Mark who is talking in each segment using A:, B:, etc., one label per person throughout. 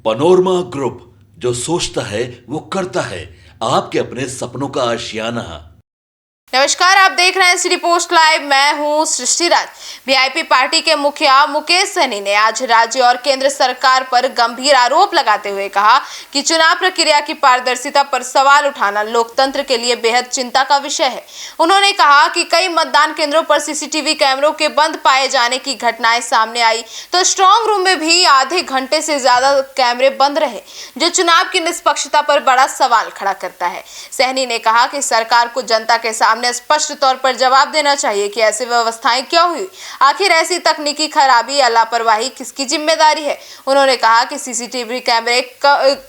A: Panorama group, जो सोचता है वो करता है। आपके अपने सपनों का आशियाना।
B: नमस्कार, आप देख रहे हैं सिटी पोस्ट लाइव। मैं हूं सृष्टि राज। वीआईपी पार्टी के मुखिया मुकेश सहनी ने आज राज्य और केंद्र सरकार पर गंभीर आरोप लगाते हुए कहा कि चुनाव प्रक्रिया की पारदर्शिता पर सवाल उठाना लोकतंत्र के लिए बेहद चिंता का विषय है। उन्होंने कहा कि कई मतदान केंद्रों पर सीसीटीवी कैमरों के बंद पाए जाने की घटनाएं सामने आई, तो स्ट्रांग रूम में भी आधे घंटे से ज्यादा कैमरे बंद रहे, जो चुनाव की निष्पक्षता पर बड़ा सवाल खड़ा करता है। सहनी ने कहा कि सरकार को जनता के सामने स्पष्ट तौर पर जवाब देना चाहिए कि ऐसी व्यवस्थाएं क्यों हुई, आखिर ऐसी तकनीकी खराबी या लापरवाही किसकी जिम्मेदारी है। उन्होंने कहा कि सीसीटीवी कैमरे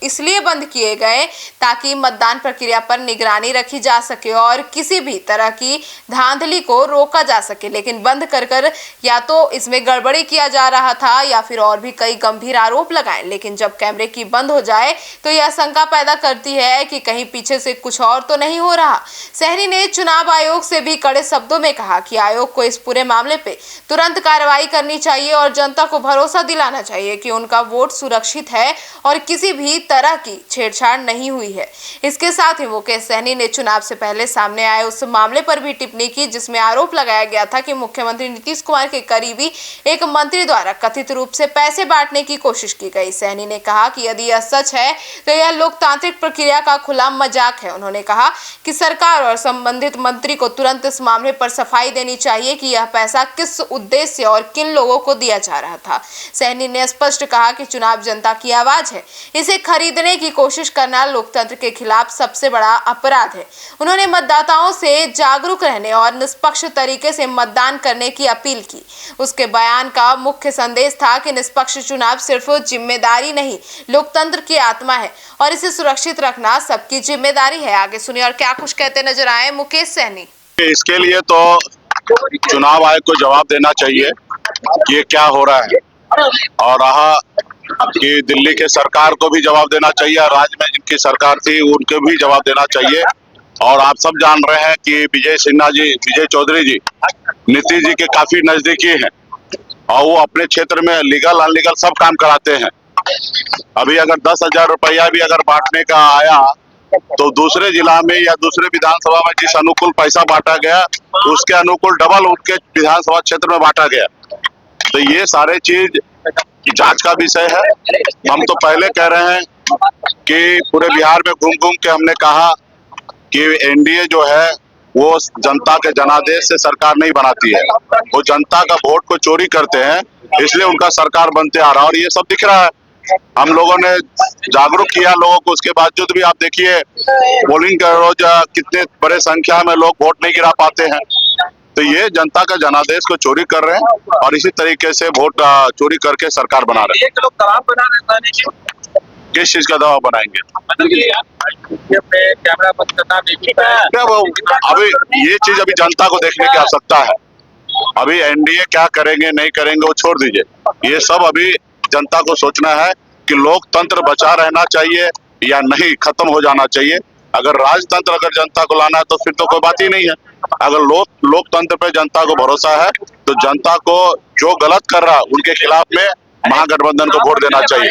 B: इसलिए बंद किए गए ताकि मतदान प्रक्रिया पर निगरानी रखी जा सके और किसी भी तरह की धांधली को रोका जा सके, लेकिन बंद कर या तो इसमें गड़बड़ी किया जा रहा था या फिर और भी कई गंभीर आरोप लगाए। लेकिन जब कैमरे की बंद हो जाए तो यह शंका पैदा करती है कि कहीं पीछे से कुछ और तो नहीं हो रहा। सहनी ने चुनाव आयोग से भी कड़े शब्दों में कहा कि आयोग को इस पूरे मामले पे तुरंत कार्रवाई करनी चाहिए और जनता को भरोसा दिलाना चाहिए कि उनका वोट सुरक्षित है और किसी भी तरह की छेड़छाड़ नहीं हुई है। इसके साथ ही मुकेश सहनी ने चुनाव से पहले सामने आए उस मामले पर भी टिप्पणी की जिसमें आरोप लगाया गया था कि मुख्यमंत्री नीतीश कुमार के करीबी एक मंत्री द्वारा कथित रूप से पैसे बांटने की कोशिश की गई। सहनी ने कहा कि यदि यह सच है तो यह लोकतांत्रिक प्रक्रिया का खुला मजाक है। उन्होंने कहा कि सरकार और संबंधित मंत्री को तुरंत इस मामले पर सफाई देनी चाहिए कि यह पैसा किस उद्देश्य और किन लोगों को दिया जा रहा था। सहनी ने स्पष्ट कहा कि चुनाव जनता की आवाज है, इसे खरीदने की कोशिश करना लोकतंत्र के खिलाफ सबसे बड़ा अपराध है। उन्होंने मतदाताओं से जागरूक रहने और निष्पक्ष तरीके से मतदान करने की अपील की। उसके बयान का मुख्य संदेश था कि निष्पक्ष चुनाव सिर्फ जिम्मेदारी नहीं, लोकतंत्र की आत्मा है और इसे सुरक्षित रखना सबकी जिम्मेदारी है। आगे सुनिए और क्या कुछ कहते नजर आए मुकेश सहनी।
C: इसके लिए तो चुनाव आयोग को जवाब देना चाहिए कि ये क्या हो रहा है, और रहा कि दिल्ली के सरकार को भी जवाब देना चाहिए, राज्य में जिनकी सरकार थी उनको भी जवाब देना चाहिए। और आप सब जान रहे हैं कि विजय चौधरी जी नीतीश जी के काफी नजदीकी हैं और वो अपने क्षेत्र में लीगल अनलीगल सब काम कराते हैं। अभी अगर 10,000 रुपया भी अगर बांटने का आया तो दूसरे जिला में या दूसरे विधानसभा में जिस अनुकूल पैसा बांटा गया उसके अनुकूल डबल उनके विधानसभा क्षेत्र में बांटा गया। तो ये सारे चीज जांच का विषय है। हम तो पहले कह रहे हैं कि पूरे बिहार में घूम घूम के हमने कहा कि एनडीए जो है वो जनता के जनादेश से सरकार नहीं बनाती है, वो जनता का वोट को चोरी करते हैं, इसलिए उनका सरकार बनते आ रहा है और ये सब दिख रहा है। हम लोगों ने जागरूक किया लोगों को, उसके बावजूद भी आप देखिए पोलिंग के रोज कितने बड़े संख्या में लोग वोट नहीं गिरा पाते हैं। तो ये जनता का जनादेश को चोरी कर रहे हैं और इसी तरीके से वोट चोरी करके सरकार बना रहे हैं।
D: लोग दबाव बना रहे हैं,
C: किस चीज का दबाव बनाएंगे?
D: कैमरा बंद करना
C: अभी ये चीज अभी जनता को देखने की आवश्यकता है। अभी एनडीए क्या करेंगे नहीं करेंगे वो छोड़ दीजिए, ये सब अभी जनता को सोचना है कि लोकतंत्र बचा रहना चाहिए या नहीं खत्म हो जाना चाहिए। अगर राजतंत्र अगर जनता को लाना है तो फिर तो कोई बात ही नहीं है। अगर लोकतंत्र पे जनता को भरोसा है तो जनता को जो गलत कर रहा है उनके खिलाफ में महागठबंधन को वोट देना चाहिए।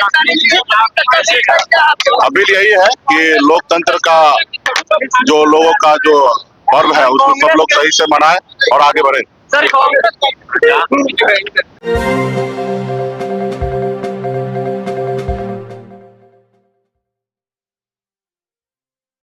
C: अपील यही है कि लोकतंत्र का जो लोगों का जो पर्व है उसको सब लोग सही से मनाएं और आगे बढ़े।